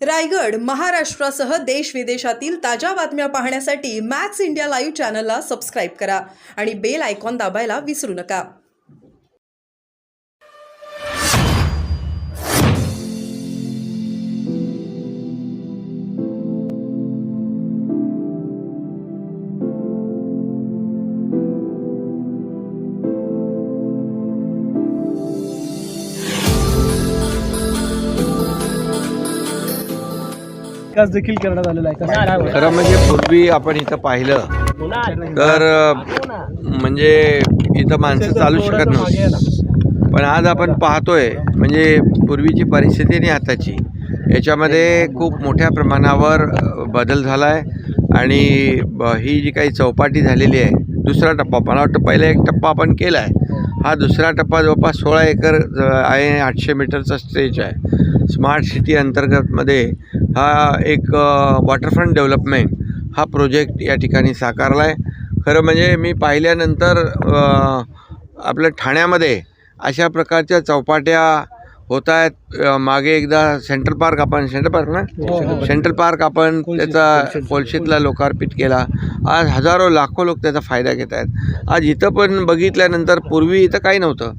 रायगड, महाराष्ट्रासह देश विदेशातील ताज्या बातम्या पाहण्यासाठी मॅक्स इंडिया लाईव्ह चॅनलला सबस्क्राईब करा आणि बेल आयकॉन दाबायला विसरू नका. विकास देखील करण्यात आलेला आहे. कसं काय? खरं म्हणजे पूर्वी आपण इथं पाहिलं तर म्हणजे इथं माणसं चालू शकत नव्हती, पण आज आपण पाहतोय म्हणजे पूर्वीची परिस्थिती आणि आताची याच्यामध्ये खूप मोठ्या प्रमाणावर बदल झाला आहे. आणि ही जी काही चौपाटी झालेली आहे, दुसरा टप्पा, मला वाटतं पहिला एक टप्पा आपण केला आहे, हा दुसरा टप्पा जवळपास 16 एकर आहे, 800 मीटरचा स्ट्रेच आहे. स्मार्ट सिटी अंतर्गतमध्ये हा एक वॉटरफ्रंट डेव्हलपमेंट हा प्रोजेक्ट या ठिकाणी साकारला आहे. खरं म्हणजे मी पाहिल्यानंतर आपल्या ठाण्यामध्ये अशा प्रकारच्या चौपाट्या होत आहेत. मागे एकदा सेंट्रल पार्क आपण त्याचा पॉलिसीतला लोकार्पित केला. आज हजारो लाखो लोक त्याचा फायदा घेत आहेत. आज इथं पण बघितल्यानंतर पूर्वी इथं काही नव्हतं.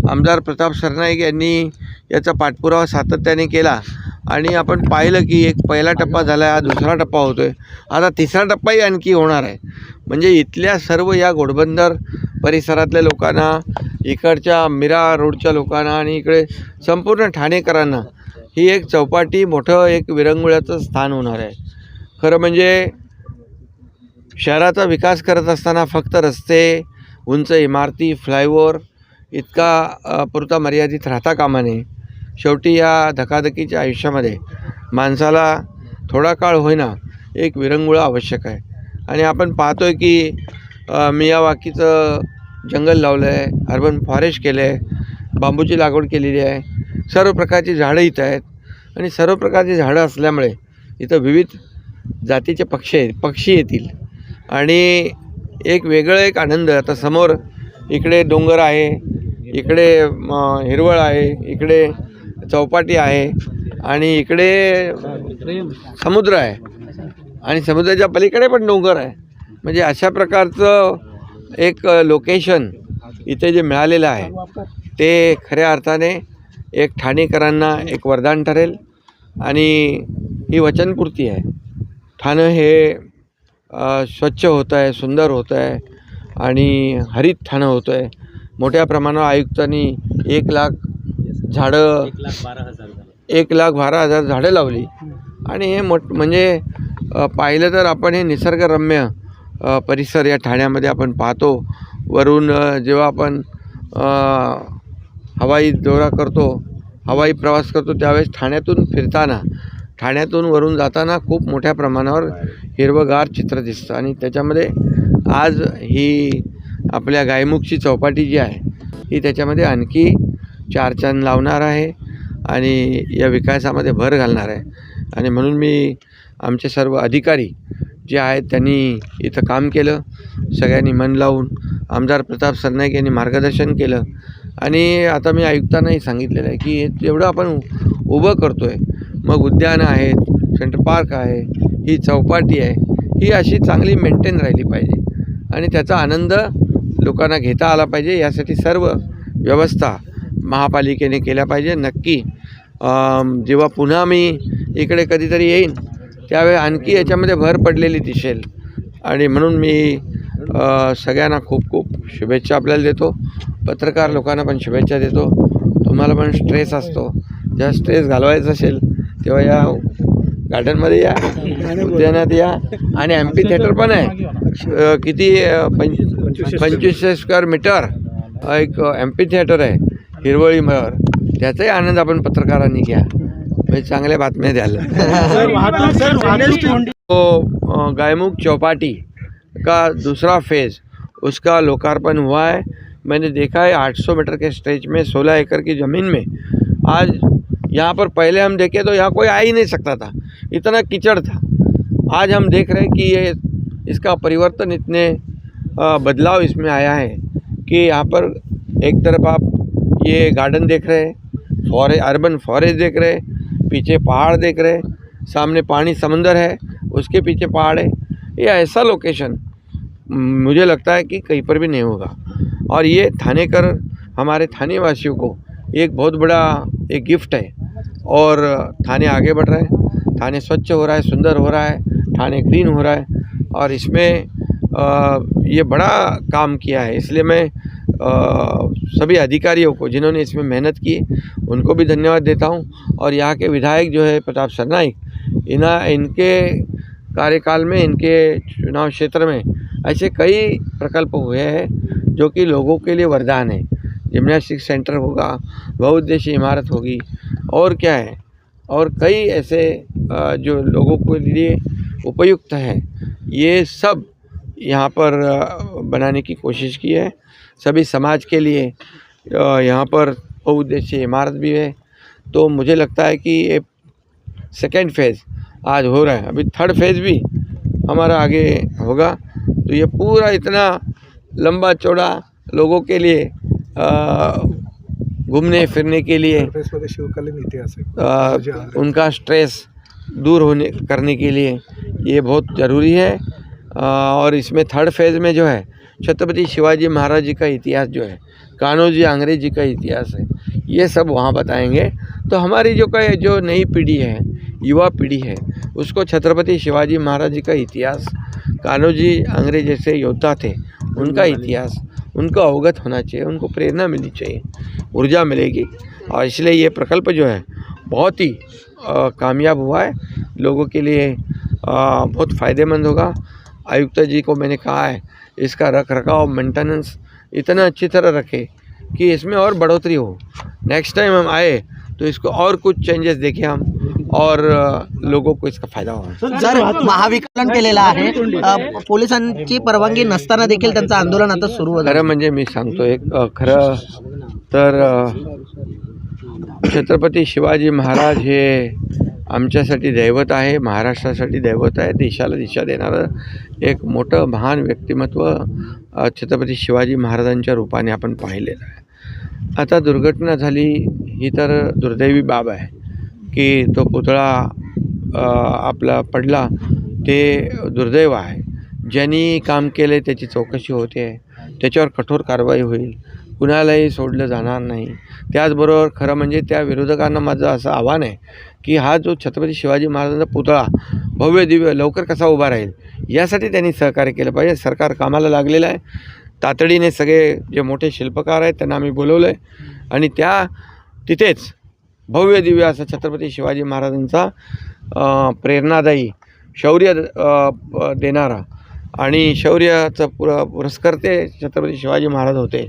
आमदार प्रताप सरनाईक यांनी याचा पाठपुरावा सातत्याने केला आणि आपण पाहिलं की एक पहिला टप्पा झाला आहे, हा दुसरा टप्पा होतो आहे, आता तिसरा टप्पाही आणखी होणार आहे. म्हणजे इथल्या सर्व या घोडबंदर परिसरातल्या लोकांना, इकडच्या मीरा रोडच्या लोकांना आणि इकडे संपूर्ण ठाणेकरांना ही एक चौपाटी मोठं एक विरंगुळ्याचं स्थान होणार आहे. खरं म्हणजे शहराचा विकास करत असताना फक्त रस्ते, उंच इमारती, फ्लायओव्हर इतका पुरता मर्यादित राहता कामा नये. शेवटी या धकाधकीच्या आयुष्यामध्ये माणसाला थोडा काळ होईना एक विरंगुळा आवश्यक आहे. आणि आपण पाहतो आहे की मियावाकीचं जंगल लावलं आहे, अर्बन फॉरेस्ट केलं आहे, बांबूची लागवड केलेली आहे, सर्व प्रकारची झाडं इथं आहेत. आणि सर्व प्रकारची झाडं असल्यामुळे इथं विविध जातीचे पक्षी येतील आणि एक वेगळं एक आनंद. आता समोर इकडे डोंगर आहे, इकडे हिरवळ आहे, इकडे चौपाटी आहे आणि इकडे समुद्र आहे आणि समुद्राच्या पलीकडे पण डोंगर आहे. म्हणजे अशा प्रकारचं एक लोकेशन इथे जे मिळालेलं आहे ते खऱ्या अर्थाने एक ठाणेकरांना एक वरदान ठरेल. आणि ही वचनपूर्ती आहे. ठाणं हे स्वच्छ होतं आहे, सुंदर होतं आहे आणि हरित ठाणं होतं आहे. मोठ्या प्रमाणावर आयुक्तांनी 1,00,000 झाडं 1,12,000 झाडं लावली. आणि हे म्हणजे पाहिलं तर आपण हे निसर्गरम्य परिसर या ठाण्यामध्ये आपण पाहतो. वरून जेव्हा आपण हवाई दौरा करतो, हवाई प्रवास करतो, त्यावेळेस ठाण्यातून फिरताना, ठाण्यातून वरून जाताना खूप मोठ्या प्रमाणावर हिरवंगार चित्र दिसतं. आणि त्याच्यामध्ये आज ही आपल्या गायमुखची चौपाटी जी आहे ही त्याच्यामध्ये आणखी चारचान लावणार आहे आणि या विकासामध्ये भर घालणार आहे. आणि म्हणून मी आमचे सर्व अधिकारी जे आहेत त्यांनी इथं काम केलं, सगळ्यांनी मन लावून. आमदार प्रताप सरनाईक यांनी मार्गदर्शन केलं आणि आता मी आयुक्तांनाही सांगितलेलं आहे की जेवढं आपण उभं करतो आहे, मग उद्यानं आहेत, सेंट्रल पार्क आहे, ही चौपाटी आहे, ही अशी चांगली मेंटेन राहिली पाहिजे आणि त्याचा आनंद लोकांना घेता आला पाहिजे. यासाठी सर्व व्यवस्था महापालिकेने केल्या पाहिजे. नक्की जेव्हा पुन्हा मी इकडे कधीतरी येईन त्यावेळी आणखी याच्यामध्ये भर पडलेली दिसेल. आणि म्हणून मी सगळ्यांना खूप खूप शुभेच्छा आपल्याला देतो. पत्रकार लोकांना पण शुभेच्छा देतो. तुम्हाला पण स्ट्रेस असतो, जेव्हा स्ट्रेस घालवायचा असेल तेव्हा या गार्डनमध्ये या, उद्यानात या. आणि एम्पी थिएटर पण आहे, किती 2500 स्क्वेअर मीटर एक एम्पी थिएटर आहे हिरवळीवर. त्याचाही आनंद आपण पत्रकारांनी घ्या, म्हणजे चांगल्या बातम्या द्याल. तो गायमुख चौपाटी का दूसरा फेज़ उसका लोकार्पण हुआ है. मैंने देखा है 800 मीटर के स्ट्रेच में 16 एकड़ की ज़मीन में. आज यहाँ पर पहले हम देखे तो यहाँ कोई आ ही नहीं सकता था, इतना कीचड़ था. आज हम देख रहे हैं कि ये इसका परिवर्तन, इतने बदलाव इसमें आया है कि यहाँ पर एक तरफ आप ये गार्डन देख रहे हैं, अर्बन फॉरेस्ट देख रहे हैं, पीछे पहाड़ देख रहे हैं, सामने पानी समंदर है, उसके पीछे पहाड़ है। ये ऐसा लोकेशन मुझे लगता है कि कहीं पर भी नहीं होगा। और ये थानेकर हमारे थाने वासियों को एक बहुत बड़ा एक गिफ्ट है। और थाने आगे बढ़ रहा है, थाने स्वच्छ हो रहा है, सुंदर हो रहा है, थाने ग्रीन हो रहा है। और इसमें ये बड़ा काम किया है, इसलिए मैं सभी अधिकारियों को जिन्होंने इसमें मेहनत की उनको भी धन्यवाद देता हूँ। और यहाँ के विधायक जो है प्रताप सरनाईक, इनके कार्यकाल में, इनके चुनाव क्षेत्र में ऐसे कई प्रकल्प हुए हैं जो कि लोगों के लिए वरदान है। जिम्नास्टिक सेंटर होगा, बहुउद्देशीय इमारत होगी, और क्या है, और कई ऐसे जो लोगों के लिए उपयुक्त है, ये सब यहाँ पर बनाने की कोशिश की है। सभी समाज के लिए यहाँ पर बहुउद्देशीय इमारत भी है। तो मुझे लगता है कि ये सेकेंड फेज़ आज हो रहा है, अभी थर्ड फेज़ भी हमारा आगे होगा। तो ये पूरा इतना लंबा चौड़ा लोगों के लिए घूमने फिरने के लिए उनका स्ट्रेस दूर करने के लिए ये बहुत ज़रूरी है। और इसमें थर्ड फेज़ में जो है छत्रपति शिवाजी महाराज जी का इतिहास जो है, कान्होजी आंग्रे जी का इतिहास है, ये सब वहाँ बताएंगे। तो हमारी जो नई पीढ़ी है, युवा पीढ़ी है, उसको छत्रपति शिवाजी महाराज जी का इतिहास, कान्होजी आंग्रे जैसे योद्धा थे उनका इतिहास उनको अवगत होना चाहिए, उनको प्रेरणा मिलनी चाहिए, ऊर्जा मिलेगी। और इसलिए ये प्रकल्प जो है बहुत ही कामयाब हुआ है, लोगों के लिए बहुत फ़ायदेमंद होगा। आयुक्त जी को मैंने कहा है इसका रख रखाव, मेंटेनेंस इतना अच्छी तरह रखे कि इसमें और बढ़ोतरी हो। नेक्स्ट टाइम हम आए तो इसको और कुछ चेंजेस देखें हम, और लोगों को इसका फायदा हो। जर महाविकालन केलेलं आहे, पोलिसांची परवानगी नसताना देखील त्यांचं आंदोलन आता सुरू होतं। खरं म्हणजे मी सांगतो एक खरं तर छत्रपती शिवाजी महाराज हे आमच्यासाठी दैवत आहे, महाराष्ट्रासाठी दैवत आहे, देशाला दिशा देणारं एक मोठं महान व्यक्तिमत्व छत्रपती शिवाजी महाराजांच्या रूपाने आपण पाहिलेलं आहे। आता दुर्घटना झाली ही तर दुर्दैवी बाब आहे की तो पुतळा आपला पडला, ते दुर्दैव आहे। ज्यांनी काम केले त्याची चौकशी होते, त्याच्यावर कठोर कारवाई होईल, कुणालाही सोडलं जाणार नाही। त्याचबरोबर खरं म्हणजे त्या विरोधकांना माझं असं आव्हान आहे की हा जो छत्रपती शिवाजी महाराजांचा पुतळा भव्य दिव्य लवकर कसा उभा राहील यासाठी त्यांनी सहकार्य केलं पाहिजे। सरकार कामाला लागलेलं आहे, तातडीने सगळे जे मोठे शिल्पकार आहेत त्यांना आम्ही बोलवलं आहे आणि तिथेच भव्य दिव्य असा छत्रपती शिवाजी महाराजांचा प्रेरणादायी, शौर्य देणारा आणि शौर्याचं पुरस्कर्ते छत्रपती शिवाजी महाराज होते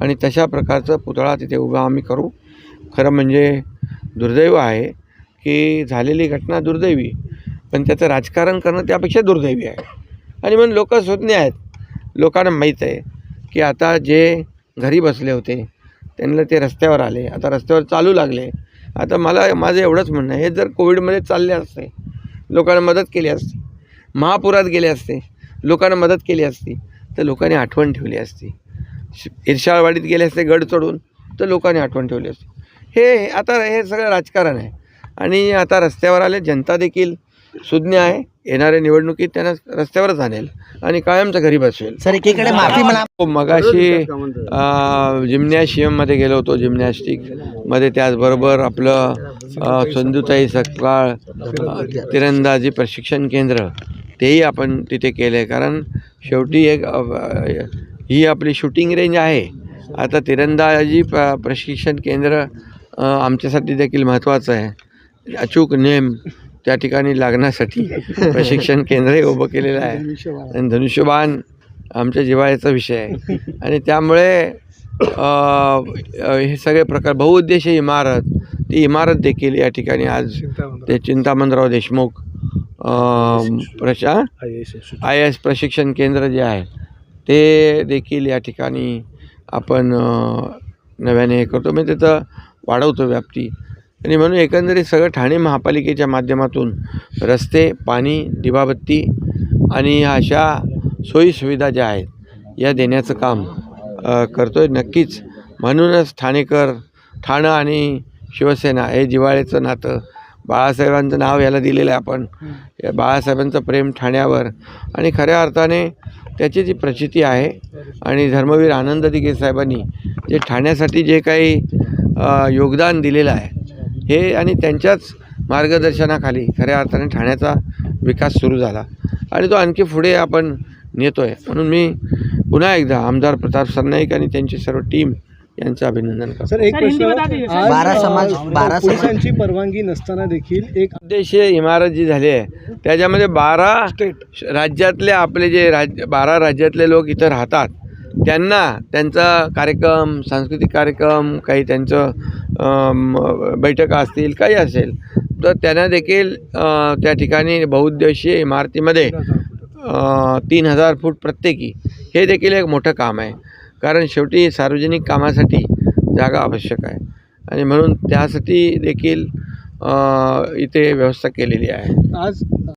आणि तशा प्रकारचा पुतळा तिथे उभा आम्ही करू। खरं म्हणजे दुर्दैव आहे की झालेली घटना दुर्दैवी, पण त्याचं राजकारण करणं त्यापेक्षा दुर्दैवी आहे। आणि म्हणून लोक सुज्ञ आहेत, लोकांना माहीत आहे की आता जे घरी बसले होते त्यांना ते रस्त्यावर आले, आता रस्त्यावर चालू लागले। आता माझं एवढंच म्हणणं आहे, हे जर कोविडमध्ये चालले असते, लोकांना मदत केली असती, महापुरात गेले असते, लोकांना मदत केली असती, तर लोकांनी आठवण ठेवली असती। इर्शाळवाडीत गेले असते गड चढून, तर लोकांनी आठवण ठेवली असती। हे सगळं राजकारण आहे आणि आता रस्त्यावर आले, जनता देखील सुज्ञ आहे, येणाऱ्या निवडणुकीत त्यांना रस्त्यावरच आणेल आणि कायमचं घरी बसवेल। सर एकीकडे माफी म्हणा, मगाशी जिम्नॅशियममध्ये गेलो होतो, जिम्नॅस्टिकमध्ये, त्याचबरोबर आपलं संधुताई सपकाळ तिरंदाजी प्रशिक्षण केंद्र तेही आपण तिथे केलं आहे। कारण शेवटी ही आपली शूटिंग रेंज आहे। आता तिरंदाजी प्रशिक्षण केंद्र आमच्यासाठी देखील महत्त्वाचं आहे। अचूक नेम त्या ठिकाणी लागण्यासाठी प्रशिक्षण केंद्रही उभं केलेलं आहे आणि धनुष्यबाण आमच्या जिव्हाळ्याचा विषय आहे आणि त्यामुळे हे सगळे प्रकार, बहुउद्देशीय इमारत, ती इमारत देखील या ठिकाणी आज ते चिंतामणराव देशमुख IAS प्रशिक्षण केंद्र जे आहे ते देखील या ठिकाणी आपण नव्याने हे करतो, म्हणजे त्याचं वाढवतो व्याप्ती। आणि म्हणून एकंदरीत सगळं ठाणे महापालिकेच्या माध्यमातून रस्ते, पाणी, दिवाबत्ती आणि अशा सोयीसुविधा ज्या आहेत या देण्याचं काम करतो आहे। नक्कीच म्हणूनच ठाणेकर, ठाणं आणि शिवसेना हे जिव्हाळ्याचं नातं बाळासाहेबांचं नाव याला दिलेलं आहे आपण. या बाळासाहेबांचं प्रेम ठाण्यावर आणि खऱ्या अर्थाने त्याची जी प्रचिती आहे आणि धर्मवीर आनंद दिघे साहेबांनी जे ठाण्यासाठी जे काही योगदान दिलेलं आहे हे आणि त्यांच्याच मार्गदर्शनाखाली खऱ्या अर्थाने ठाण्याचा विकास सुरू झाला आणि तो आणखी पुढे आपण नेतो आहे. म्हणून मी पुन्हा एकदा आमदार प्रताप सरनाईक आणि त्यांची सर्व टीम यांचं अभिनंदन करतो. सर एक प्रश्न, आज, 12 पोलिसांची परवानगी नसताना देखील एक उद्देशीय इमारत जी झाली आहे त्याच्यामध्ये 12 राज्यातले आपले जे 12 राज्यातले लोक इथं राहतात त्यांना त्यांचा कार्यक्रम, सांस्कृतिक कार्यक्रम, काही त्यांचं बैठका असतील, काही असेल तर त्यांना देखील त्या ठिकाणी बहुउद्देशीय इमारतीमध्ये 3000 फूट प्रत्येकी हे देखील एक मोठं काम आहे. कारण शेवटी सार्वजनिक कामासाठी जागा आवश्यक आहे आणि म्हणून त्यासाठी देखील इथे व्यवस्था केलेली आहे. आज